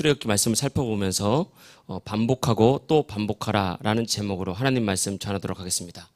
출애굽기 말씀을 살펴보면서 반복하고 또 반복하라라는 제목으로 하나님 말씀 전하도록 하겠습니다.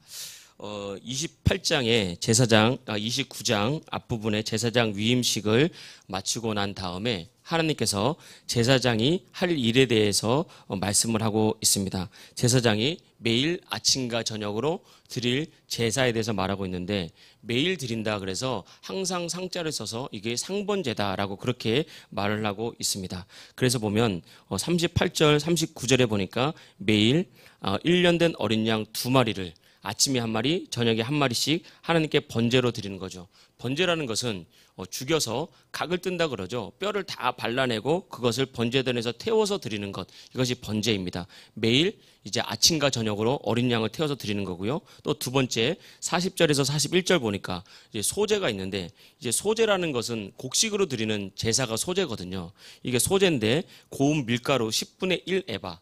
28장의 제사장, 29장 앞부분에 제사장 위임식을 마치고 난 다음에 하나님께서 제사장이 할 일에 대해서 말씀을 하고 있습니다. 제사장이 매일 아침과 저녁으로 드릴 제사에 대해서 말하고 있는데, 매일 드린다 그래서 항상 상자를 써서 이게 상번제다라고 그렇게 말을 하고 있습니다. 그래서 보면 38절 39절에 보니까 매일 1년 된 어린 양 2마리를 아침에 1마리, 저녁에 1마리씩 하나님께 번제로 드리는 거죠. 번제라는 것은 죽여서 각을 뜬다 그러죠. 뼈를 다 발라내고 그것을 번제단에서 태워서 드리는 것, 이것이 번제입니다. 매일 이제 아침과 저녁으로 어린 양을 태워서 드리는 거고요. 또 두 번째 40절에서 41절 보니까 이제 소제가 있는데, 이제 소제라는 것은 곡식으로 드리는 제사가 소제거든요. 이게 소제인데 고운 밀가루 10분의 1 에바,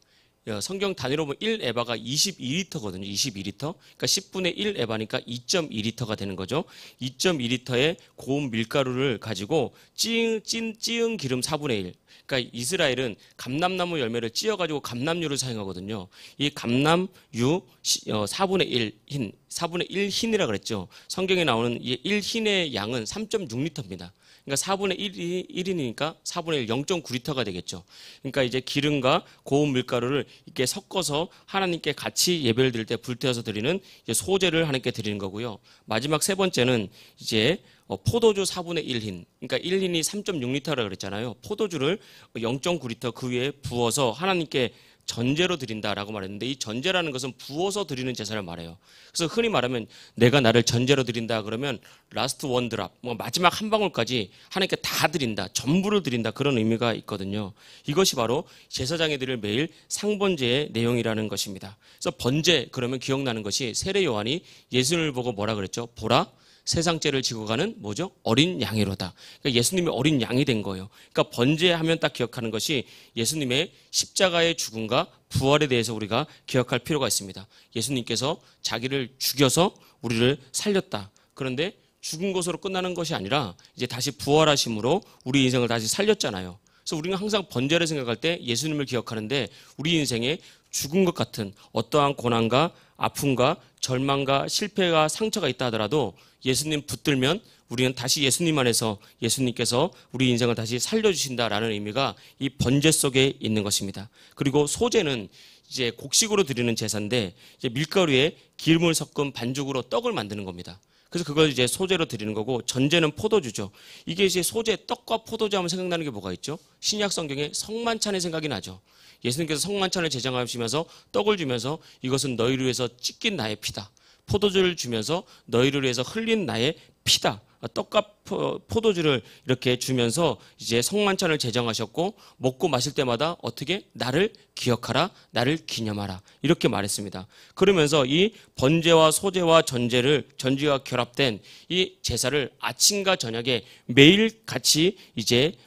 성경 단위로 보면 1에바가 22리터거든요. 22리터. 그러니까 10분의 1 에바니까 2.2리터가 되는 거죠. 2.2리터의 고운 밀가루를 가지고 찌은 기름 4분의 1. 그러니까 이스라엘은 감람나무 열매를 찧어가지고 감람유를 사용하거든요. 이 감람유 4분의 1 흰, 4분의 1 흰이라 그랬죠. 성경에 나오는 이 1흰의 양은 3.6리터입니다. 그러니까 4분의 1이니까 4분의 1, 0.9리터가 되겠죠. 그러니까 이제 기름과 고운 밀가루를 이렇게 섞어서 하나님께 같이 예배를 드릴 때 불태워서 드리는 이제 소제를 하나님께 드리는 거고요. 마지막 세 번째는 이제 포도주 4분의 1흰, 그러니까 1흰이 3.6리터라 그랬잖아요. 포도주를 0.9리터 그 위에 부어서 하나님께 전제로 드린다라고 말했는데, 이 전제라는 것은 부어서 드리는 제사를 말해요. 그래서 흔히 말하면 내가 나를 전제로 드린다 그러면 라스트 원 드랍, 마지막 한 방울까지 하나님께 다 드린다, 전부를 드린다, 그런 의미가 있거든요. 이것이 바로 제사장이 드릴 매일 상번제의 내용이라는 것입니다. 그래서 번제 그러면 기억나는 것이 세례 요한이 예수님을 보고 뭐라 그랬죠? 보라, 세상 죄를 지고 가는 뭐죠? 어린 양이로다. 그러니까 예수님이 어린 양이 된 거예요. 그러니까 번제하면 딱 기억하는 것이 예수님의 십자가의 죽음과 부활에 대해서 우리가 기억할 필요가 있습니다. 예수님께서 자기를 죽여서 우리를 살렸다. 그런데 죽은 것으로 끝나는 것이 아니라 이제 다시 부활하심으로 우리 인생을 다시 살렸잖아요. 그래서 우리는 항상 번제를 생각할 때 예수님을 기억하는데, 우리 인생에 죽은 것 같은 어떠한 고난과 아픔과 절망과 실패가 상처가 있다 하더라도 예수님 붙들면 우리는 다시 예수님 안에서 예수님께서 우리 인생을 다시 살려주신다라는 의미가 이 번제 속에 있는 것입니다. 그리고 소제는 이제 곡식으로 드리는 제사인데, 이제 밀가루에 기름을 섞은 반죽으로 떡을 만드는 겁니다. 그래서 그걸 이제 소제로 드리는 거고, 전제는 포도주죠. 이게 이제 소제, 떡과 포도주 하면 생각나는 게 뭐가 있죠? 신약 성경에 성만찬의 생각이 나죠. 예수님께서 성만찬을 제정하시면서 떡을 주면서 이것은 너희를 위해서 찢긴 나의 피다. 포도주를 주면서 너희를 위해서 흘린 나의 피다. 떡과 포도주를 이렇게 주면서 이제 성만찬을 제정하셨고, 먹고 마실 때마다 어떻게? 나를 기억하라, 나를 기념하라, 이렇게 말했습니다. 그러면서 이 번제와 소제와 전제가 결합된 이 제사를 아침과 저녁에 매일 같이 이제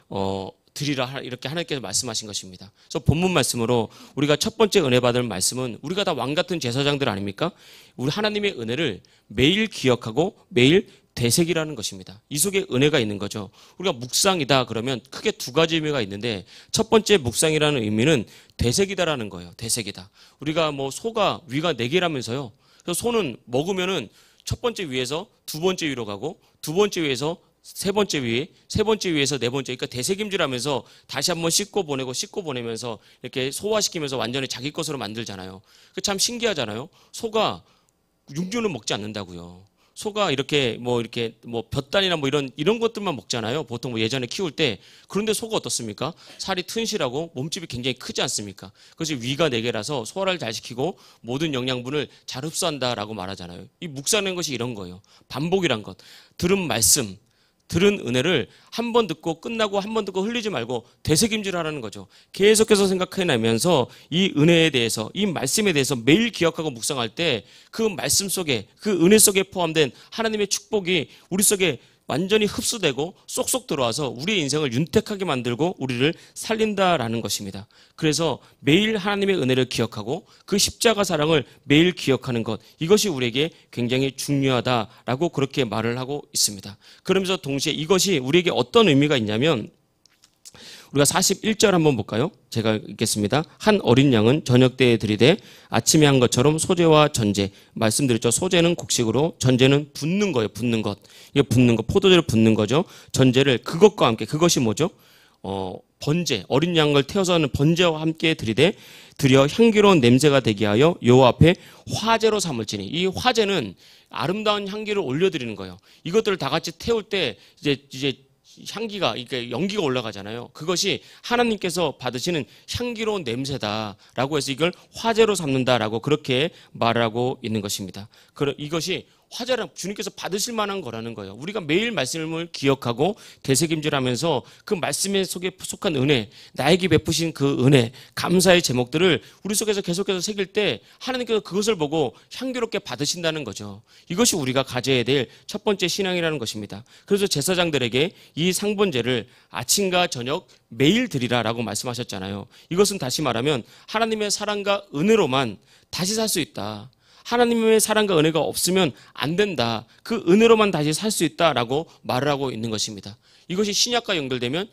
드리라, 이렇게 하나님께서 말씀하신 것입니다. 그래서 본문 말씀으로 우리가 첫 번째 은혜 받을 말씀은, 우리가 다 왕 같은 제사장들 아닙니까? 우리 하나님의 은혜를 매일 기억하고 매일 되새기라는 것입니다. 이 속에 은혜가 있는 거죠. 우리가 묵상이다 그러면 크게 두 가지 의미가 있는데, 첫 번째 묵상이라는 의미는 되새기다라는 거예요. 되새기다. 우리가 소가 위가 4개라면서요. 그래서 소는 먹으면은 첫 번째 위에서 두 번째 위로 가고, 두 번째 위에서 세 번째 위에, 세 번째 위에서 네 번째, 그러니까 되새김질하면서 다시 한번 씻고 보내면서 이렇게 소화시키면서 완전히 자기 것으로 만들잖아요. 참 신기하잖아요. 소가 육류는 먹지 않는다고요. 소가 이렇게 볕단이나 이런 것들만 먹잖아요. 보통 예전에 키울 때. 그런데 소가 어떻습니까? 살이 튼실하고 몸집이 굉장히 크지 않습니까? 그래서 위가 4개라서 소화를 잘 시키고 모든 영양분을 잘 흡수한다라고 말하잖아요. 이 묵상하는 것이 이런 거예요. 반복이란 것. 들은 말씀, 들은 은혜를 한 번 듣고 끝나고 한 번 듣고 흘리지 말고 되새김질하라는 거죠. 계속해서 생각해내면서 이 은혜에 대해서, 이 말씀에 대해서 매일 기억하고 묵상할 때 그 말씀 속에, 그 은혜 속에 포함된 하나님의 축복이 우리 속에 완전히 흡수되고 쏙쏙 들어와서 우리의 인생을 윤택하게 만들고 우리를 살린다라는 것입니다. 그래서 매일 하나님의 은혜를 기억하고 그 십자가 사랑을 매일 기억하는 것, 이것이 우리에게 굉장히 중요하다라고 그렇게 말을 하고 있습니다. 그러면서 동시에 이것이 우리에게 어떤 의미가 있냐면, 우리가 41절 한번 볼까요? 제가 읽겠습니다. 한 어린 양은 저녁 때에 들이되 아침에 한 것처럼 소재와 전제. 말씀드렸죠. 소재는 곡식으로, 전제는 붓는 거예요. 붓는 것. 이게 붓는 것. 포도주를 붓는 거죠. 전제를 그것과 함께, 그것이 뭐죠? 번제, 어린 양을 태워서는 번제와 함께 드려 향기로운 냄새가 되게 하여 여호와 앞에 화제로 삼을지니. 이 화제는 아름다운 향기를 올려드리는 거예요. 이것들을 다 같이 태울 때 이제 향기가, 그러니까 연기가 올라가잖아요. 그것이 하나님께서 받으시는 향기로운 냄새다라고 해서 이걸 화제로 삼는다라고 그렇게 말하고 있는 것입니다. 이것이 화제라 주님께서 받으실 만한 거라는 거예요. 우리가 매일 말씀을 기억하고 되새김질하면서 그 말씀에 속에 속한 은혜, 나에게 베푸신 그 은혜, 감사의 제목들을 우리 속에서 계속해서 새길 때 하나님께서 그것을 보고 향기롭게 받으신다는 거죠. 이것이 우리가 가져야 될 첫 번째 신앙이라는 것입니다. 그래서 제사장들에게 이 상번제를 아침과 저녁 매일 드리라라고 말씀하셨잖아요. 이것은 다시 말하면 하나님의 사랑과 은혜로만 다시 살 수 있다. 하나님의 사랑과 은혜가 없으면 안 된다. 그 은혜로만 다시 살 수 있다라고 말을 하고 있는 것입니다. 이것이 신약과 연결되면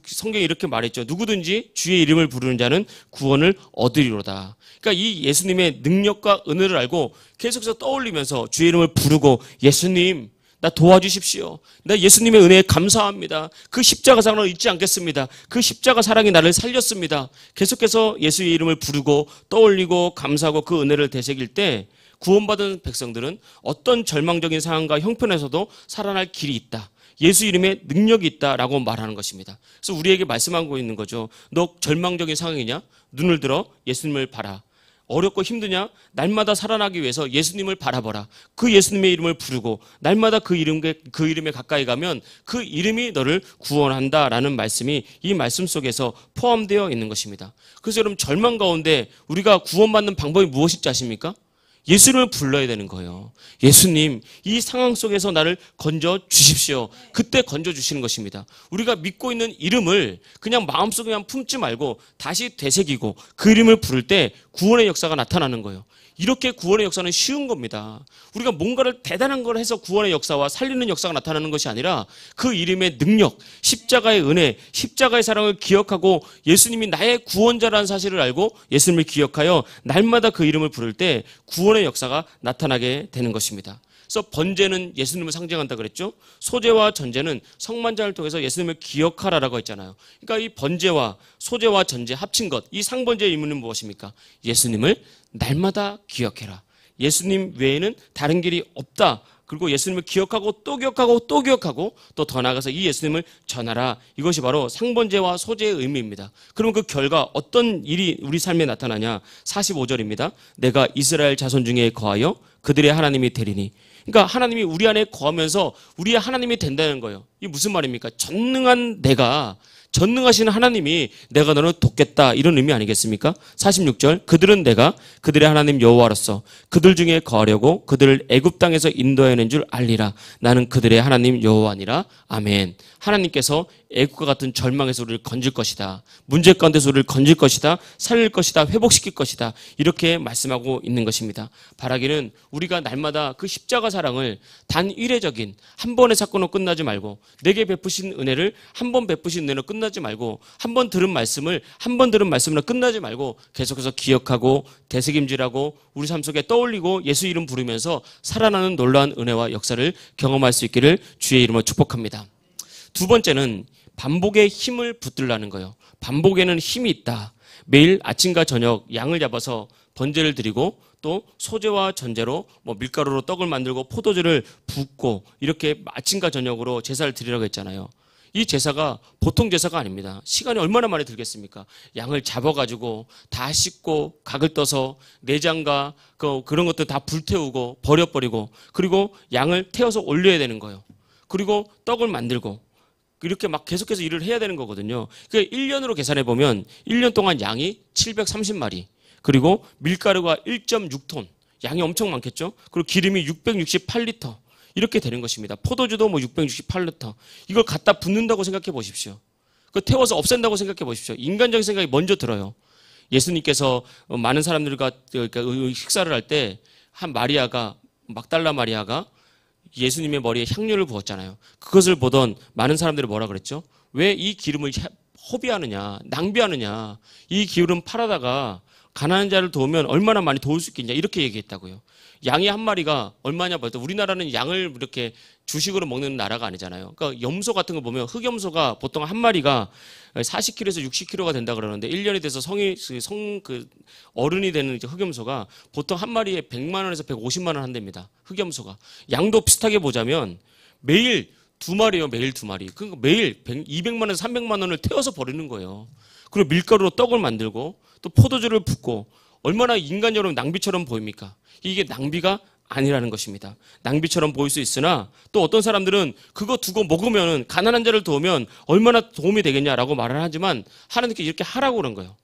성경이 이렇게 말했죠. 누구든지 주의 이름을 부르는 자는 구원을 얻으리로다. 그러니까 이 예수님의 능력과 은혜를 알고 계속해서 떠올리면서 주의 이름을 부르고 예수님 나 도와주십시오. 나 예수님의 은혜에 감사합니다. 그 십자가 사랑을 잊지 않겠습니다. 그 십자가 사랑이 나를 살렸습니다. 계속해서 예수의 이름을 부르고 떠올리고 감사하고 그 은혜를 되새길 때 구원받은 백성들은 어떤 절망적인 상황과 형편에서도 살아날 길이 있다. 예수 이름에 능력이 있다라고 말하는 것입니다. 그래서 우리에게 말씀하고 있는 거죠. 너 절망적인 상황이냐? 눈을 들어 예수님을 봐라. 어렵고 힘드냐? 날마다 살아나기 위해서 예수님을 바라보라. 그 예수님의 이름을 부르고 날마다 그 이름에 가까이 가면 그 이름이 너를 구원한다라는 말씀이 이 말씀 속에서 포함되어 있는 것입니다. 그래서 여러분 절망 가운데 우리가 구원받는 방법이 무엇인지 아십니까? 예수님을 불러야 되는 거예요. 예수님, 이 상황 속에서 나를 건져 주십시오. 그때 건져 주시는 것입니다. 우리가 믿고 있는 이름을 그냥 마음속에만 품지 말고 다시 되새기고 그 이름을 부를 때 구원의 역사가 나타나는 거예요. 이렇게 구원의 역사는 쉬운 겁니다. 우리가 뭔가를 대단한 걸 해서 구원의 역사와 살리는 역사가 나타나는 것이 아니라 그 이름의 능력, 십자가의 은혜, 십자가의 사랑을 기억하고 예수님이 나의 구원자라는 사실을 알고 예수님을 기억하여 날마다 그 이름을 부를 때 구원의 역사가 나타나게 되는 것입니다. 그래서 번제는 예수님을 상징한다 그랬죠. 소제와 전제는 성만찬을 통해서 예수님을 기억하라라고 했잖아요. 그러니까 이 번제와 소제와 전제 합친 것, 이 상번제의 의미는 무엇입니까? 예수님을 날마다 기억해라. 예수님 외에는 다른 길이 없다. 그리고 예수님을 기억하고 또 기억하고 또 기억하고 또 더 나아가서 이 예수님을 전하라. 이것이 바로 상번제와 소제의 의미입니다. 그럼 그 결과 어떤 일이 우리 삶에 나타나냐? 45절입니다. 내가 이스라엘 자손 중에 거하여 그들의 하나님이 되리니. 그러니까 하나님이 우리 안에 거하면서 우리의 하나님이 된다는 거예요. 이게 무슨 말입니까? 전능하신 하나님이 내가 너를 돕겠다 이런 의미 아니겠습니까? 46절 그들은 내가 그들의 하나님 여호와로서 그들 중에 거하려고 그들을 애굽 땅에서 인도해낸 줄 알리라. 나는 그들의 하나님 여호와니라. 아멘. 하나님께서 애국과 같은 절망에서 우리를 건질 것이다. 문제 가운데서 우리를 건질 것이다. 살릴 것이다. 회복시킬 것이다. 이렇게 말씀하고 있는 것입니다. 바라기는 우리가 날마다 그 십자가 사랑을 단 일회적인 한 번의 사건으로 끝나지 말고 내게 베푸신 은혜를 한 번 베푸신 은혜로 끝나지 말고 한 번 들은 말씀으로 끝나지 말고 계속해서 기억하고 되새김질하고 우리 삶 속에 떠올리고 예수 이름 부르면서 살아나는 놀라운 은혜와 역사를 경험할 수 있기를 주의 이름으로 축복합니다. 두 번째는 반복의 힘을 붙들라는 거예요. 반복에는 힘이 있다. 매일 아침과 저녁 양을 잡아서 번제를 드리고 또 소제와 전제로 밀가루로 떡을 만들고 포도주를 붓고 이렇게 아침과 저녁으로 제사를 드리라고 했잖아요. 이 제사가 보통 제사가 아닙니다. 시간이 얼마나 많이 들겠습니까? 양을 잡아가지고 다 씻고 각을 떠서 내장과 그런 것들 다 불태우고 버려버리고 그리고 양을 태워서 올려야 되는 거예요. 그리고 떡을 만들고 이렇게 막 계속해서 일을 해야 되는 거거든요. 그러니까 1년으로 계산해 보면 1년 동안 양이 730마리 그리고 밀가루가 1.6톤 양이 엄청 많겠죠. 그리고 기름이 668리터 이렇게 되는 것입니다. 포도주도 668리터 이걸 갖다 붓는다고 생각해 보십시오. 그거 태워서 없앤다고 생각해 보십시오. 인간적인 생각이 먼저 들어요. 예수님께서 많은 사람들과 식사를 할 때 한 막달라 마리아가 예수님의 머리에 향료를 부었잖아요. 그것을 보던 많은 사람들이 뭐라 그랬죠? 왜 이 기름을 허비하느냐, 낭비하느냐. 이 기울은 팔아다가 가난한 자를 도우면 얼마나 많이 도울 수 있겠냐. 이렇게 얘기했다고요. 양이 한 마리가 얼마냐 봤더니 우리나라는 양을 이렇게 주식으로 먹는 나라가 아니잖아요. 그러니까 염소 같은 거 보면 흑염소가 보통 한 마리가 40kg에서 60kg가 된다 그러는데 1년이 돼서 어른이 되는 이제 흑염소가 보통 한 마리에 100만 원에서 150만 원 한답니다. 흑염소가. 양도 비슷하게 보자면 매일 두 마리요, 매일 두 마리. 그러니까 매일 200만 원에서 300만 원을 태워서 버리는 거예요. 그리고 밀가루로 떡을 만들고 또 포도주를 붓고 얼마나 인간적으로 낭비처럼 보입니까? 이게 낭비가 아니라는 것입니다. 낭비처럼 보일 수 있으나 또 어떤 사람들은 그거 두고 먹으면 가난한 자를 도우면 얼마나 도움이 되겠냐라고 말을 하지만 하나님께 이렇게 하라고 그런 거예요.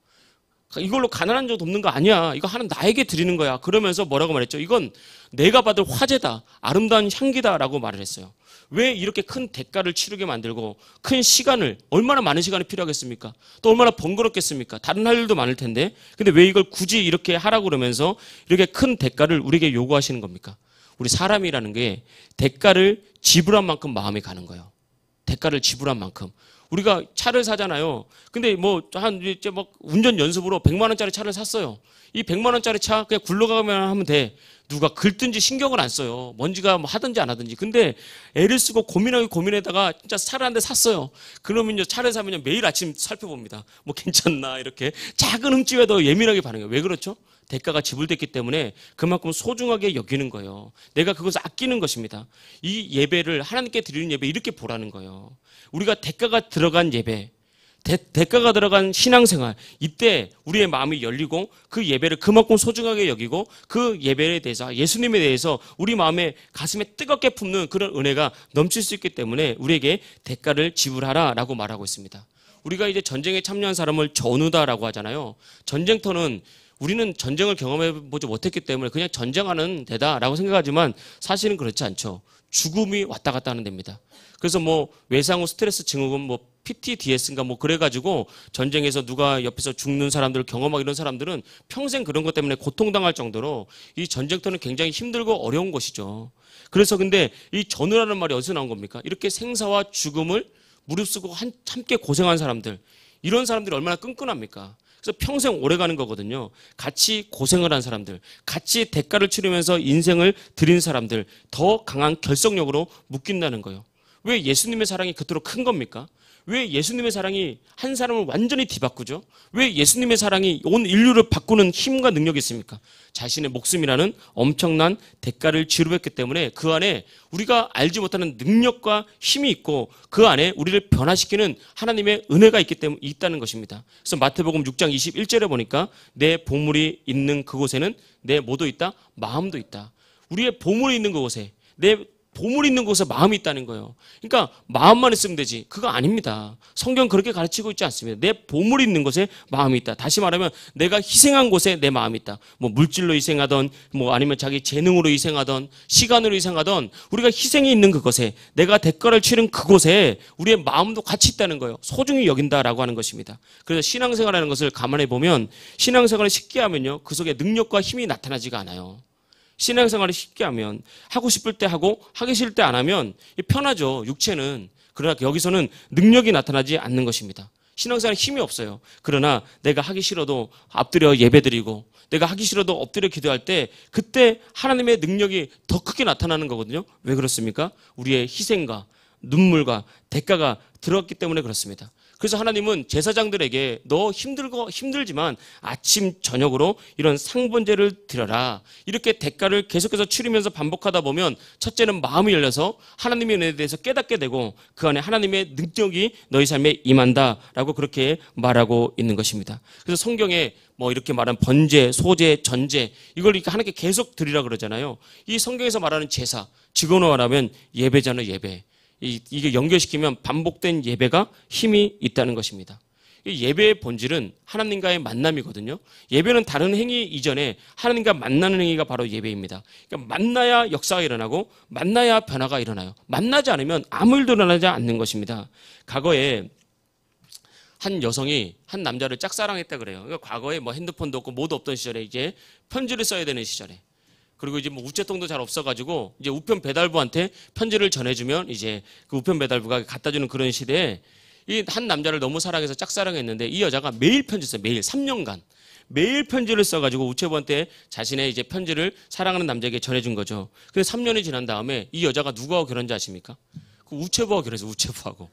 이걸로 가난한 자 돕는 거 아니야. 이거 하나님 나에게 드리는 거야. 그러면서 뭐라고 말했죠? 이건 내가 받을 화제다. 아름다운 향기다라고 말을 했어요. 왜 이렇게 큰 대가를 치르게 만들고 큰 시간을 얼마나 많은 시간이 필요하겠습니까? 또 얼마나 번거롭겠습니까? 다른 할 일도 많을 텐데 근데 왜 이걸 굳이 이렇게 하라고 그러면서 이렇게 큰 대가를 우리에게 요구하시는 겁니까? 우리 사람이라는 게 대가를 지불한 만큼 마음이 가는 거예요. 대가를 지불한 만큼. 우리가 차를 사잖아요. 근데 이제 운전 연습으로 100만 원짜리 차를 샀어요. 이 100만 원짜리 차 그냥 굴러가면 하면 돼. 누가 긁든지 신경을 안 써요. 먼지가 하든지 안 하든지. 근데 애를 쓰고 고민하다가 진짜 차를 한 대 샀어요. 그러면 차를 사면 매일 아침 살펴봅니다. 괜찮나 이렇게 작은 흠집에도 예민하게 반응해요. 왜 그렇죠? 대가가 지불됐기 때문에 그만큼 소중하게 여기는 거예요. 내가 그것을 아끼는 것입니다. 이 예배를 하나님께 드리는 예배 이렇게 보라는 거예요. 우리가 대가가 들어간 예배, 대가가 들어간 신앙생활, 이때 우리의 마음이 열리고 그 예배를 그만큼 소중하게 여기고 그 예배에 대해서 예수님에 대해서 우리 마음에 가슴에 뜨겁게 품는 그런 은혜가 넘칠 수 있기 때문에 우리에게 대가를 지불하라라고 말하고 있습니다. 우리가 이제 전쟁에 참여한 사람을 전우다라고 하잖아요. 전쟁터는 우리는 전쟁을 경험해보지 못했기 때문에 그냥 전쟁하는 데다라고 생각하지만 사실은 그렇지 않죠. 죽음이 왔다 갔다 하는 데입니다. 그래서 외상 후 스트레스 증후군 PTSD인가 그래가지고 전쟁에서 누가 옆에서 죽는 사람들을 경험하고 이런 사람들은 평생 그런 것 때문에 고통당할 정도로 이 전쟁터는 굉장히 힘들고 어려운 곳이죠. 그래서 근데 이 전우라는 말이 어디서 나온 겁니까? 이렇게 생사와 죽음을 무릅쓰고 함께 고생한 사람들, 이런 사람들이 얼마나 끈끈합니까? 그래서 평생 오래 가는 거거든요. 같이 고생을 한 사람들, 같이 대가를 치르면서 인생을 드린 사람들, 더 강한 결속력으로 묶인다는 거예요. 왜 예수님의 사랑이 그토록 큰 겁니까? 왜 예수님의 사랑이 한 사람을 완전히 뒤바꾸죠? 왜 예수님의 사랑이 온 인류를 바꾸는 힘과 능력이 있습니까? 자신의 목숨이라는 엄청난 대가를 지불했기 때문에 그 안에 우리가 알지 못하는 능력과 힘이 있고 그 안에 우리를 변화시키는 하나님의 은혜가 있다는 것입니다. 그래서 마태복음 6장 21절에 보니까 내 보물이 있는 그곳에는 내 뭐도 있다? 마음도 있다. 우리의 보물이 있는 그곳에 내 보물이 있는 곳에 마음이 있다는 거예요. 그러니까 마음만 있으면 되지. 그거 아닙니다. 성경 그렇게 가르치고 있지 않습니다. 내 보물이 있는 곳에 마음이 있다. 다시 말하면 내가 희생한 곳에 내 마음이 있다. 물질로 희생하던 아니면 자기 재능으로 희생하던 시간으로 희생하던 우리가 희생이 있는 그곳에 내가 대가를 치른 그곳에 우리의 마음도 같이 있다는 거예요. 소중히 여긴다라고 하는 것입니다. 그래서 신앙생활하는 것을 감안해 보면 신앙생활을 쉽게 하면요. 그 속에 능력과 힘이 나타나지가 않아요. 신앙생활을 쉽게 하면 하고 싶을 때 하고 하기 싫을 때 안 하면 편하죠. 육체는. 그러나 여기서는 능력이 나타나지 않는 것입니다. 신앙생활에 힘이 없어요. 그러나 내가 하기 싫어도 엎드려 예배드리고 내가 하기 싫어도 엎드려 기도할 때 그때 하나님의 능력이 더 크게 나타나는 거거든요. 왜 그렇습니까? 우리의 희생과 눈물과 대가가 들어갔기 때문에 그렇습니다. 그래서 하나님은 제사장들에게 너 힘들지만 아침 저녁으로 이런 상번제를 드려라. 이렇게 대가를 계속해서 치르면서 반복하다 보면 첫째는 마음이 열려서 하나님의 은혜에 대해서 깨닫게 되고 그 안에 하나님의 능력이 너희 삶에 임한다라고 그렇게 말하고 있는 것입니다. 그래서 성경에 이렇게 말한 번제, 소제, 전제 이걸 이렇게 하나님께 계속 드리라 그러잖아요. 이 성경에서 말하는 제사, 직언어 말하면 예배잖아요, 예배. 이게 연결시키면 반복된 예배가 힘이 있다는 것입니다. 예배의 본질은 하나님과의 만남이거든요. 예배는 다른 행위 이전에 하나님과 만나는 행위가 바로 예배입니다. 그러니까 만나야 역사가 일어나고 만나야 변화가 일어나요. 만나지 않으면 아무 일도 일어나지 않는 것입니다. 과거에 한 여성이 한 남자를 짝사랑했다 그래요. 그러니까 과거에 핸드폰도 없고 뭐도 없던 시절에 이제 편지를 써야 되는 시절에 그리고 이제 우체통도 잘 없어가지고 이제 우편 배달부한테 편지를 전해주면 이제 그 우편 배달부가 갖다 주는 그런 시대에 이 한 남자를 너무 사랑해서 짝사랑했는데 이 여자가 매일 편지 써요. 매일 3년간. 매일 편지를 써가지고 우체부한테 자신의 이제 편지를 사랑하는 남자에게 전해준 거죠. 근데 3년이 지난 다음에 이 여자가 누구하고 결혼한지 아십니까? 그 우체부하고 결혼해서 우체부하고.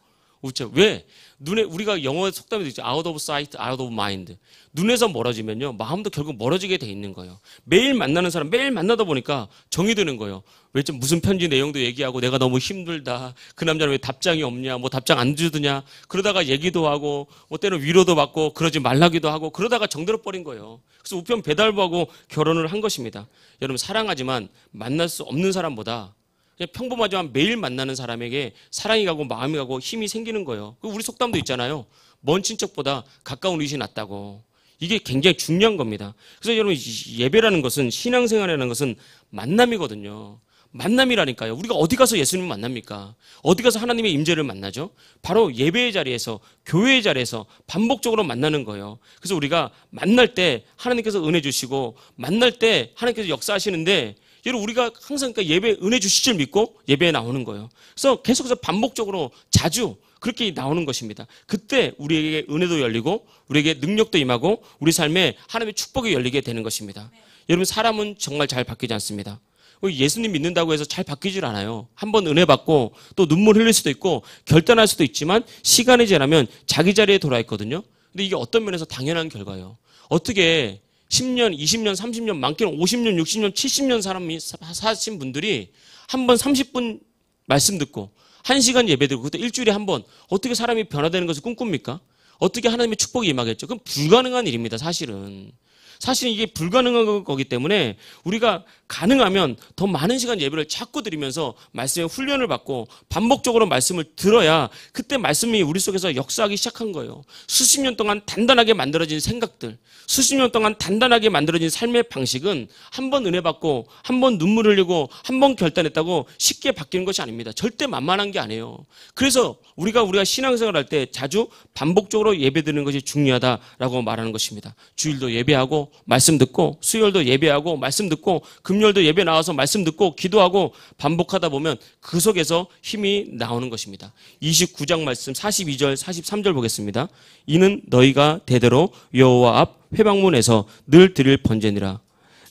왜? 우리가 영어 속담에도 있죠. out of sight, out of mind. 눈에서 멀어지면요. 마음도 결국 멀어지게 돼 있는 거예요. 매일 만나는 사람, 매일 만나다 보니까 정이 드는 거예요. 왜 좀 무슨 편지 내용도 얘기하고 내가 너무 힘들다. 그 남자는 왜 답장이 없냐. 뭐 답장 안 주더냐. 그러다가 얘기도 하고 뭐 때로 위로도 받고 그러지 말라기도 하고 그러다가 정들어 버린 거예요. 그래서 우편 배달부하고 결혼을 한 것입니다. 여러분 사랑하지만 만날 수 없는 사람보다 그냥 평범하지만 매일 만나는 사람에게 사랑이 가고 마음이 가고 힘이 생기는 거예요. 우리 속담도 있잖아요. 먼 친척보다 가까운 이웃이 낫다고. 이게 굉장히 중요한 겁니다. 그래서 여러분 예배라는 것은 신앙생활이라는 것은 만남이거든요. 만남이라니까요. 우리가 어디 가서 예수님을 만납니까? 어디 가서 하나님의 임재를 만나죠? 바로 예배의 자리에서 교회의 자리에서 반복적으로 만나는 거예요. 그래서 우리가 만날 때 하나님께서 은혜 주시고 만날 때 하나님께서 역사하시는데 여러분 우리가 항상 그러니까 예배 은혜 주실 줄 믿고 예배에 나오는 거예요. 그래서 계속해서 반복적으로 자주 그렇게 나오는 것입니다. 그때 우리에게 은혜도 열리고 우리에게 능력도 임하고 우리 삶에 하나님의 축복이 열리게 되는 것입니다. 여러분 사람은 정말 잘 바뀌지 않습니다. 예수님 믿는다고 해서 잘 바뀌질 않아요. 한번 은혜 받고 또 눈물 흘릴 수도 있고 결단할 수도 있지만 시간이 지나면 자기 자리에 돌아 있거든요. 근데 이게 어떤 면에서 당연한 결과예요. 어떻게 10년, 20년, 30년, 많게는 50년, 60년, 70년 사람이 사신 분들이 한 번 30분 말씀 듣고 1시간 예배 드리고 그것도 일주일에 한 번 어떻게 사람이 변화되는 것을 꿈꿉니까? 어떻게 하나님의 축복이 임하겠죠? 그건 불가능한 일입니다, 사실은. 사실은 이게 불가능한 거기 때문에 우리가 가능하면 더 많은 시간 예배를 자꾸 드리면서 말씀의 훈련을 받고 반복적으로 말씀을 들어야 그때 말씀이 우리 속에서 역사하기 시작한 거예요. 수십 년 동안 단단하게 만들어진 생각들, 수십 년 동안 단단하게 만들어진 삶의 방식은 한 번 은혜 받고 한 번 눈물 흘리고 한 번 결단했다고 쉽게 바뀌는 것이 아닙니다. 절대 만만한 게 아니에요. 그래서 우리가 신앙생활 할 때 자주 반복적으로 예배 드리는 것이 중요하다라고 말하는 것입니다. 주일도 예배하고 말씀 듣고 수요일도 예배하고 말씀 듣고 금요일도 예배 나와서 말씀 듣고 기도하고 반복하다 보면 그 속에서 힘이 나오는 것입니다. 29장 말씀 42절 43절 보겠습니다. 이는 너희가 대대로 여호와 앞 회방문에서 늘 드릴 번제니라.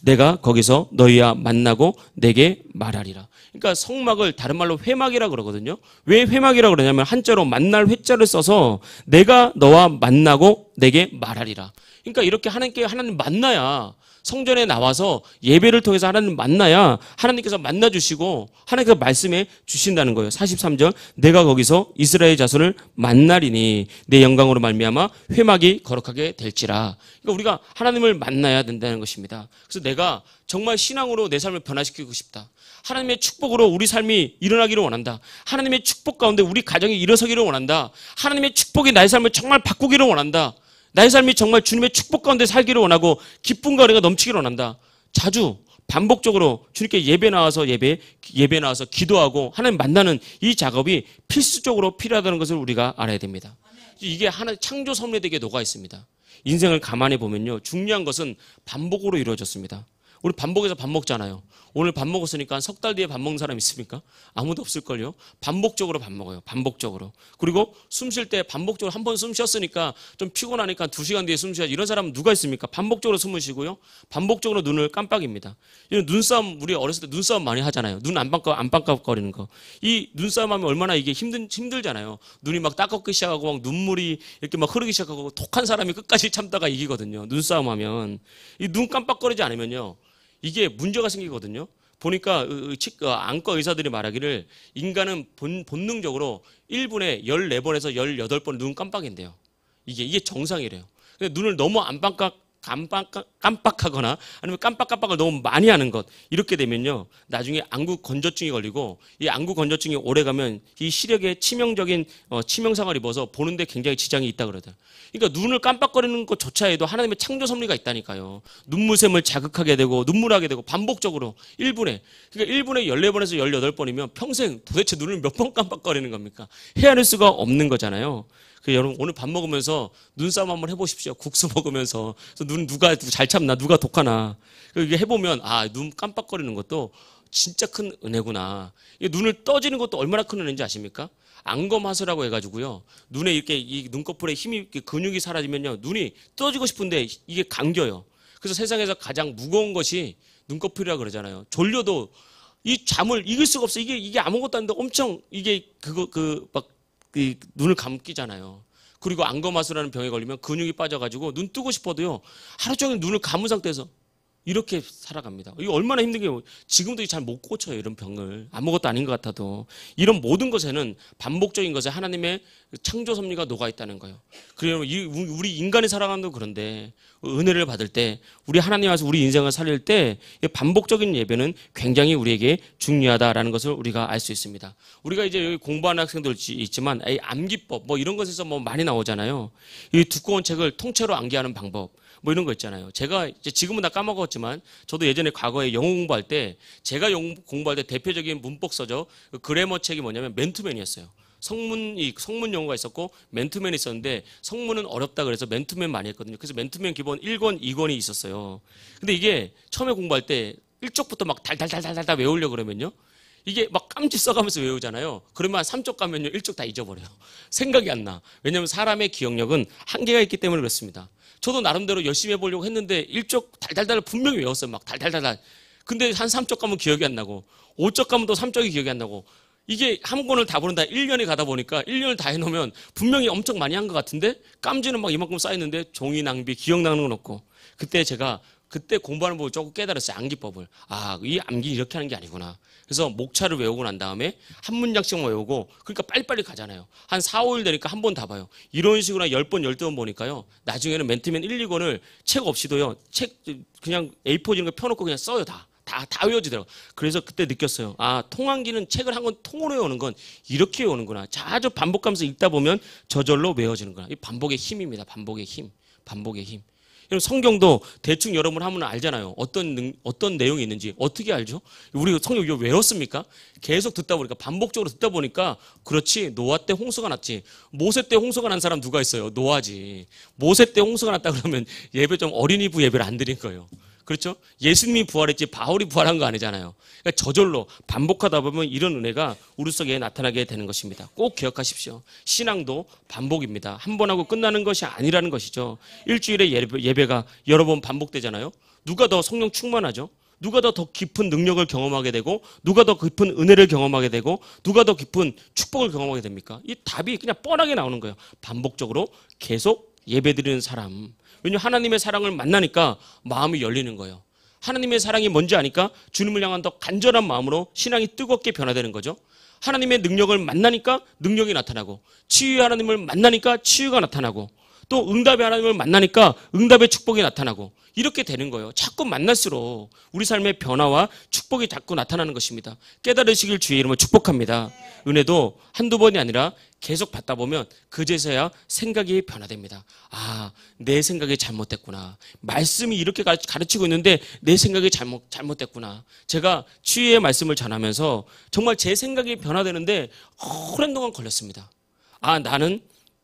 내가 거기서 너희와 만나고 내게 말하리라. 그러니까 성막을 다른 말로 회막이라 그러거든요. 왜 회막이라 그러냐면 한자로 만날 회자를 써서 내가 너와 만나고 내게 말하리라. 그러니까 이렇게 하나님 만나야 성전에 나와서 예배를 통해서 하나님 만나야 하나님께서 만나주시고 하나님께서 말씀해 주신다는 거예요. 43절 내가 거기서 이스라엘 자손을 만나리니 내 영광으로 말미암아 회막이 거룩하게 될지라. 그러니까 우리가 하나님을 만나야 된다는 것입니다. 그래서 내가 정말 신앙으로 내 삶을 변화시키고 싶다. 하나님의 축복으로 우리 삶이 일어나기를 원한다. 하나님의 축복 가운데 우리 가정이 일어서기를 원한다. 하나님의 축복이 나의 삶을 정말 바꾸기를 원한다. 나의 삶이 정말 주님의 축복 가운데 살기를 원하고 기쁨과 은혜가 넘치기를 원한다. 자주 반복적으로 주님께 예배 나와서 기도하고 하나님 만나는 이 작업이 필수적으로 필요하다는 것을 우리가 알아야 됩니다. 이게 하나의 창조 섭리되게 녹아 있습니다. 인생을 감안해 보면요. 중요한 것은 반복으로 이루어졌습니다. 우리 반복해서 밥 먹잖아요. 오늘 밥 먹었으니까 석 달 뒤에 밥 먹는 사람 있습니까? 아무도 없을걸요. 반복적으로 밥 먹어요. 반복적으로. 그리고 숨 쉴 때 반복적으로 한 번 숨 쉬었으니까 좀 피곤하니까 2시간 뒤에 숨 쉬어야지. 이런 사람은 누가 있습니까? 반복적으로 숨을 쉬고요. 반복적으로 눈을 깜빡입니다. 이런 눈싸움, 우리 어렸을 때 눈싸움 많이 하잖아요. 눈 안 깜빡거리는 거. 이 눈싸움 하면 얼마나 이게 힘들잖아요. 눈이 막 따갑기 시작하고 막 눈물이 이렇게 막 흐르기 시작하고 독한 사람이 끝까지 참다가 이기거든요. 눈싸움 하면. 이 눈 깜빡거리지 않으면요. 이게 문제가 생기거든요. 보니까 안과 의사들이 말하기를 인간은 본능적으로 1분에 14번에서 18번 눈 깜빡인대요. 이게 정상이래요. 근데 눈을 너무 깜빡하거나 아니면 깜빡깜빡을 너무 많이 하는 것 이렇게 되면요 나중에 안구 건조증이 걸리고 이 안구 건조증이 오래가면 이 시력에 치명적인 치명상을 입어서 보는데 굉장히 지장이 있다 그러더라고요. 그러니까 눈을 깜빡거리는 것조차 해도 하나님의 창조 섭리가 있다니까요. 눈물샘을 자극하게 되고 눈물하게 되고 반복적으로 1분에 그러니까 1분에 14번에서 18번이면 평생 도대체 눈을 몇 번 깜빡거리는 겁니까? 헤아릴 수가 없는 거잖아요. 여러분 오늘 밥 먹으면서 눈싸움 한번 해보십시오. 국수 먹으면서 눈 누가 잘 참나 누가 독하나 이게 해보면 눈 깜빡거리는 것도 진짜 큰 은혜구나. 이 눈을 떠지는 것도 얼마나 큰 은혜인지 아십니까? 안검하수라고 해가지고요. 눈에 이렇게 이 눈꺼풀에 힘이 근육이 사라지면요. 눈이 떠지고 싶은데 이게 감겨요. 그래서 세상에서 가장 무거운 것이 눈꺼풀이라고 그러잖아요. 졸려도 이 잠을 이길 수가 없어. 이게 아무것도 아닌데 엄청 이게 그 눈을 감기잖아요. 그리고 안검하수라는 병에 걸리면 근육이 빠져가지고 눈 뜨고 싶어도요. 하루 종일 눈을 감은 상태에서 이렇게 살아갑니다. 이거 얼마나 힘든 게 지금도 잘 못 고쳐요. 이런 병을. 아무것도 아닌 것 같아도. 이런 모든 것에는 반복적인 것에 하나님의 창조 섭리가 녹아 있다는 거예요. 그리고 우리 인간이 살아가는 도 그런데 은혜를 받을 때 우리 하나님 와서 우리 인생을 살릴 때 반복적인 예배는 굉장히 우리에게 중요하다라는 것을 우리가 알 수 있습니다. 우리가 이제 여기 공부하는 학생들 있지만 암기법 뭐 이런 것에서 뭐 많이 나오잖아요. 이 두꺼운 책을 통째로 암기하는 방법. 뭐 이런 거 있잖아요. 제가 이제 지금은 다 까먹었지만 저도 예전에 과거에 영어 공부할 때 제가 영어 공부할 때 대표적인 문법서죠. 그 그래머 책이 뭐냐면 맨투맨이었어요. 성문 용어가 있었고 맨투맨이 있었는데 성문은 어렵다 그래서 맨투맨 많이 했거든요. 그래서 맨투맨 기본 1권, 2권이 있었어요. 근데 이게 처음에 공부할 때 1쪽부터 막 달달달달달 외우려고 그러면요. 이게 막 깜지 써가면서 외우잖아요. 그러면 한 3쪽 가면요. 1쪽 다 잊어버려요. 생각이 안 나. 왜냐하면 사람의 기억력은 한계가 있기 때문에 그렇습니다. 저도 나름대로 열심히 해보려고 했는데 1쪽 달달달 분명히 외웠어요. 막 달달달달. 근데 한 3쪽 가면 기억이 안 나고 5쪽 가면 또 3쪽이 기억이 안 나고 이게 한 권을 다 보는다 1년이 가다 보니까 1년을 다 해놓으면 분명히 엄청 많이 한 것 같은데 깜지는 막 이만큼 쌓였는데 종이 낭비, 기억나는 건 없고 그때 공부하는 법을 조금 깨달았어요. 암기법을. 이 암기 이렇게 하는 게 아니구나. 그래서 목차를 외우고 난 다음에 한 문장씩만 외우고 그러니까 빨리빨리 가잖아요. 한 4, 5일 되니까 한 번 다 봐요. 이런 식으로 10번, 12번 보니까요. 나중에는 맨투맨 1, 2권을 책 없이도요. 책 그냥 A4 이런 거 펴놓고 그냥 써요. 다 외워지더라고요. 그래서 그때 느꼈어요. 통한기는 책을 한 권 통으로 외우는 건 이렇게 외우는구나. 자주 반복하면서 읽다 보면 저절로 외워지는구나. 이 반복의 힘입니다. 반복의 힘. 반복의 힘. 성경도 대충 여러분 하면 알잖아요. 어떤 내용이 있는지 어떻게 알죠? 우리 성경 이거 외웠습니까? 계속 듣다 보니까 반복적으로 듣다 보니까 그렇지 노아 때 홍수가 났지. 모세 때 홍수가 난 사람 누가 있어요? 노아지. 모세 때 홍수가 났다 그러면 예배 좀 어린이부 예배를 안 드린 거예요. 그렇죠? 예수님이 부활했지 바울이 부활한 거 아니잖아요. 그러니까 저절로 반복하다 보면 이런 은혜가 우리 속에 나타나게 되는 것입니다. 꼭 기억하십시오. 신앙도 반복입니다. 한 번 하고 끝나는 것이 아니라는 것이죠. 일주일에 예배가 여러 번 반복되잖아요. 누가 더 성령 충만하죠? 누가 더 깊은 능력을 경험하게 되고 누가 더 깊은 은혜를 경험하게 되고 누가 더 깊은 축복을 경험하게 됩니까? 이 답이 그냥 뻔하게 나오는 거예요. 반복적으로 계속 예배드리는 사람. 왜냐하면 하나님의 사랑을 만나니까 마음이 열리는 거예요. 하나님의 사랑이 뭔지 아니까 주님을 향한 더 간절한 마음으로 신앙이 뜨겁게 변화되는 거죠. 하나님의 능력을 만나니까 능력이 나타나고 치유의 하나님을 만나니까 치유가 나타나고 또 응답의 하나님을 만나니까 응답의 축복이 나타나고 이렇게 되는 거예요. 자꾸 만날수록 우리 삶의 변화와 축복이 자꾸 나타나는 것입니다. 깨달으시길 주의 이름으로 축복합니다. 은혜도 한두 번이 아니라 계속 받다 보면 그제서야 생각이 변화됩니다. 내 생각이 잘못됐구나. 말씀이 이렇게 가르치고 있는데 내 생각이 잘못됐구나. 제가 치유의 말씀을 전하면서 정말 제 생각이 변화되는데 오랜 동안 걸렸습니다.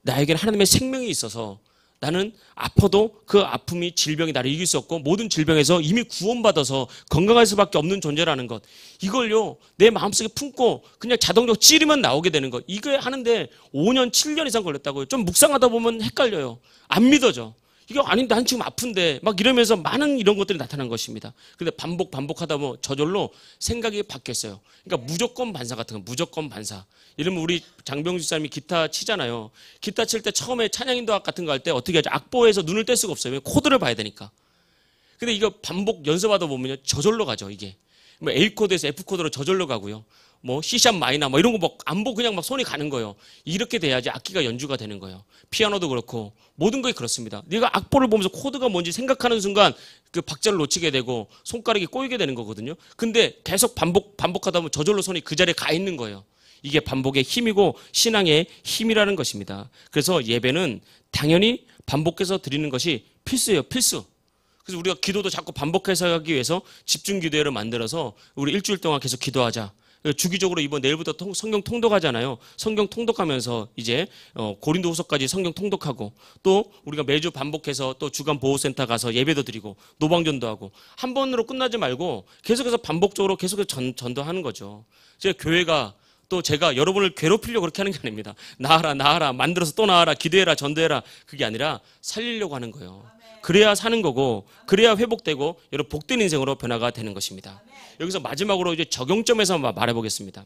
나에게는 하나님의 생명이 있어서 나는 아파도 그 아픔이 질병이 나를 이길 수 없고 모든 질병에서 이미 구원받아서 건강할 수밖에 없는 존재라는 것. 이걸요 내 마음속에 품고 그냥 자동적으로 찌르면 나오게 되는 것. 이거 하는데 5년 7년 이상 걸렸다고요. 좀 묵상하다 보면 헷갈려요. 안 믿어져. 이거 아닌데 난 지금 아픈데 막 이러면서 많은 이런 것들이 나타난 것입니다. 근데 반복하다 보면 저절로 생각이 바뀌었어요. 그러니까 무조건 반사 같은 거, 무조건 반사. 이러면 우리 장병주 사람이 기타 치잖아요. 기타 칠 때 처음에 찬양인도 같은 거 할 때 어떻게 하죠? 악보에서 눈을 뗄 수가 없어요. 코드를 봐야 되니까. 근데 이거 반복 연습하다 보면요 저절로 가죠. 이게 뭐 A 코드에서 F 코드로 저절로 가고요. 뭐 C샵 마이너 뭐 이런 거 막 안 보고 그냥 막 손이 가는 거예요. 이렇게 돼야지 악기가 연주가 되는 거예요. 피아노도 그렇고 모든 것이 그렇습니다. 네가 악보를 보면서 코드가 뭔지 생각하는 순간 그 박자를 놓치게 되고 손가락이 꼬이게 되는 거거든요. 근데 계속 반복하다 보면 저절로 손이 그 자리에 가 있는 거예요. 이게 반복의 힘이고 신앙의 힘이라는 것입니다. 그래서 예배는 당연히 반복해서 드리는 것이 필수예요. 필수. 그래서 우리가 기도도 자꾸 반복해서 하기 위해서 집중 기도회를 만들어서 우리 일주일 동안 계속 기도하자. 주기적으로 이번 내일부터 성경 통독하잖아요. 성경 통독하면서 이제 고린도후서까지 성경 통독하고 또 우리가 매주 반복해서 또 주간 보호센터 가서 예배도 드리고 노방전도 하고 한 번으로 끝나지 말고 계속해서 반복적으로 계속해서 전도하는 거죠. 제 교회가 또 제가 여러분을 괴롭히려고 그렇게 하는 게 아닙니다. 나아라 만들어서 또 나아라 기도해라 전도해라 그게 아니라 살리려고 하는 거예요. 그래야 사는 거고 그래야 회복되고 여러분 복된 인생으로 변화가 되는 것입니다. 여기서 마지막으로 이제 적용점에서 말해보겠습니다.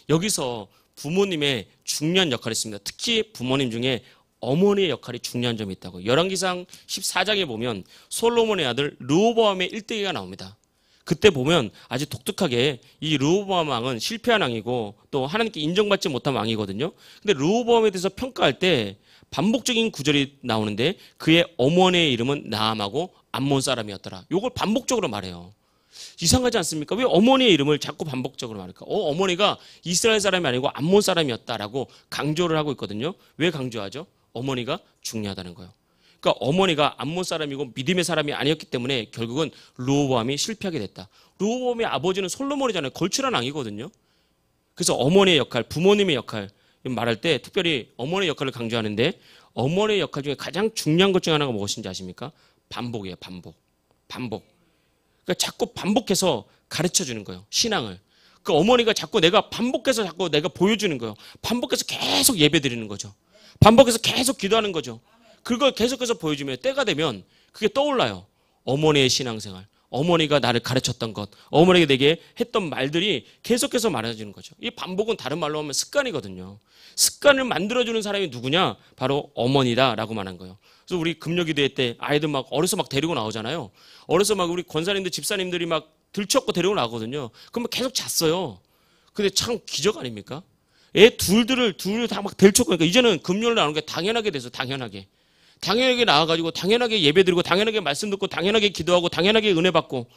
여기서 부모님의 중요한 역할이 있습니다. 특히 부모님 중에 어머니의 역할이 중요한 점이 있다고. 열왕기상 14장에 보면 솔로몬의 아들 르호보암의 일대기가 나옵니다. 그때 보면 아주 독특하게 이 르호보암 왕은 실패한 왕이고 또 하나님께 인정받지 못한 왕이거든요. 근데 르호보암에 대해서 평가할 때 반복적인 구절이 나오는데 그의 어머니의 이름은 나암하고 암몬 사람이었더라. 이걸 반복적으로 말해요. 이상하지 않습니까? 왜 어머니의 이름을 자꾸 반복적으로 말할까? 어머니가 이스라엘 사람이 아니고 암몬 사람이었다라고 강조를 하고 있거든요. 왜 강조하죠? 어머니가 중요하다는 거예요. 그러니까 어머니가 암몬 사람이고 믿음의 사람이 아니었기 때문에 결국은 르호보암이 실패하게 됐다. 르호보암의 아버지는 솔로몬이잖아요. 걸출한 왕이거든요. 그래서 어머니의 역할, 부모님의 역할 말할 때 특별히 어머니의 역할을 강조하는데 어머니의 역할 중에 가장 중요한 것 중에 하나가 무엇인지 아십니까? 반복이에요. 반복. 그러니까 자꾸 반복해서 가르쳐주는 거예요. 신앙을. 그 어머니가 자꾸 내가 보여주는 거예요. 반복해서 계속 예배 드리는 거죠. 반복해서 계속 기도하는 거죠. 그걸 계속해서 보여주면 때가 되면 그게 떠올라요. 어머니의 신앙생활. 어머니가 나를 가르쳤던 것, 어머니가 내게 했던 말들이 계속해서 말해주는 거죠. 이 반복은 다른 말로 하면 습관이거든요. 습관을 만들어주는 사람이 누구냐? 바로 어머니다라고 말한 거예요. 그래서 우리 금요기도회 때 아이들 막 어려서 막 데리고 나오잖아요. 어려서 막 우리 권사님들, 집사님들이 막 들쳐업고 데리고 나오거든요. 그러면 계속 잤어요. 근데 참 기적 아닙니까? 애 둘 다 막 들쳐업고 그러니까 이제는 금요일 나오는 게 당연하게 돼서 당연하게 나와가지고 당연하게 예배드리고 당연하게 말씀 듣고 당연하게 기도하고 당연하게 은혜 받고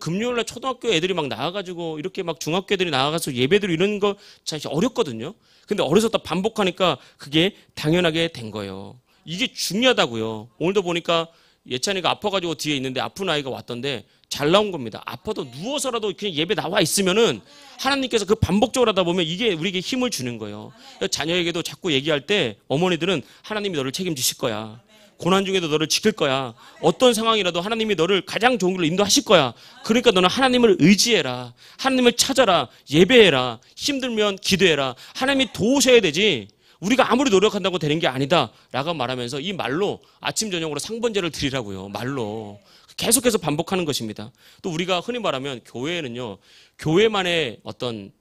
금요일날 초등학교 애들이 막 나와가지고 이렇게 막 중학교 애들이 나와가서 예배드리고 이런 거 참 어렵거든요. 근데 어려서 또 반복하니까 그게 당연하게 된 거예요. 이게 중요하다고요. 오늘도 보니까 예찬이가 아파가지고 뒤에 있는데 아픈 아이가 왔던데 잘 나온 겁니다. 아파도 누워서라도 그냥 예배 나와 있으면은 하나님께서 그 반복적으로 하다 보면 이게 우리에게 힘을 주는 거예요. 자녀에게도 자꾸 얘기할 때 어머니들은 하나님이 너를 책임지실 거야. 고난 중에도 너를 지킬 거야. 어떤 상황이라도 하나님이 너를 가장 좋은 길로 인도하실 거야. 그러니까 너는 하나님을 의지해라. 하나님을 찾아라. 예배해라. 힘들면 기도해라. 하나님이 도우셔야 되지. 우리가 아무리 노력한다고 되는 게 아니다 라고 말하면서 이 말로 아침 저녁으로 상번제를 드리라고요. 말로 계속해서 반복하는 것입니다. 또 우리가 흔히 말하면 교회는요, 교회만의 어떤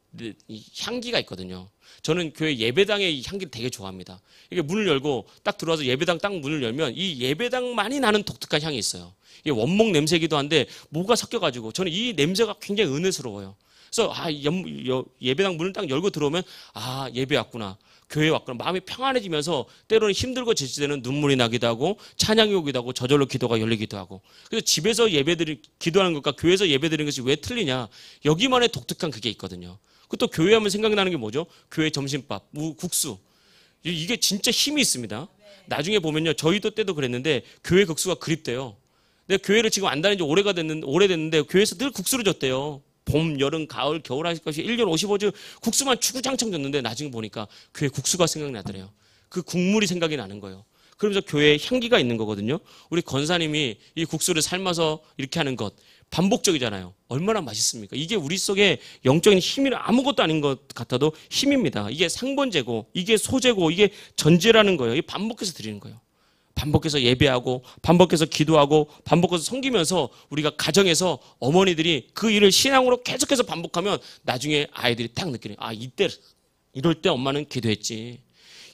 향기가 있거든요. 저는 교회 예배당의 향기를 되게 좋아합니다. 이게 문을 열고 딱 들어와서 예배당 딱 문을 열면 이 예배당만이 나는 독특한 향이 있어요. 이게 원목 냄새이기도 한데 뭐가 섞여가지고 저는 이 냄새가 굉장히 은혜스러워요. 그래서 예배당 문을 딱 열고 들어오면 예배 왔구나. 교회 왔구나. 마음이 평안해지면서 때로는 힘들고 지칠 때는 눈물이 나기도 하고 찬양이 오기도 하고 저절로 기도가 열리기도 하고. 그래서 집에서 기도하는 것과 교회에서 예배드리는 것이 왜 틀리냐. 여기만의 독특한 그게 있거든요. 또 교회 하면 생각나는 게 뭐죠? 교회 점심밥, 국수. 이게 진짜 힘이 있습니다. 나중에 보면요. 저희도 때도 그랬는데 교회 국수가 그립대요. 내가 교회를 지금 안 다닌 지 오래됐는데 교회에서 늘 국수를 줬대요. 봄, 여름, 가을, 겨울 하실 것이 1년 55주 국수만 주구장창 줬는데 나중에 보니까 교회 국수가 생각나더래요. 그 국물이 생각이 나는 거예요. 그러면서 교회에 향기가 있는 거거든요. 우리 권사님이 이 국수를 삶아서 이렇게 하는 것 반복적이잖아요. 얼마나 맛있습니까? 이게 우리 속에 영적인 힘이 아무것도 아닌 것 같아도 힘입니다. 이게 상번제고 이게 소제고 이게 전제라는 거예요. 이게 반복해서 드리는 거예요. 반복해서 예배하고 반복해서 기도하고 반복해서 섬기면서 우리가 가정에서 어머니들이 그 일을 신앙으로 계속해서 반복하면 나중에 아이들이 딱 느끼는 이럴 때 엄마는 기도했지.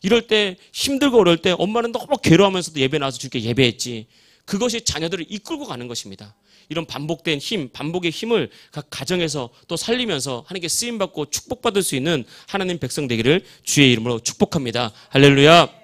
이럴 때 힘들고 어려울 때 엄마는 너무 괴로워하면서도 예배 나와서 주께 예배했지. 그것이 자녀들을 이끌고 가는 것입니다. 이런 반복된 힘, 반복의 힘을 각 가정에서 또 살리면서 하나님께 쓰임받고 축복받을 수 있는 하나님 백성 되기를 주의 이름으로 축복합니다. 할렐루야.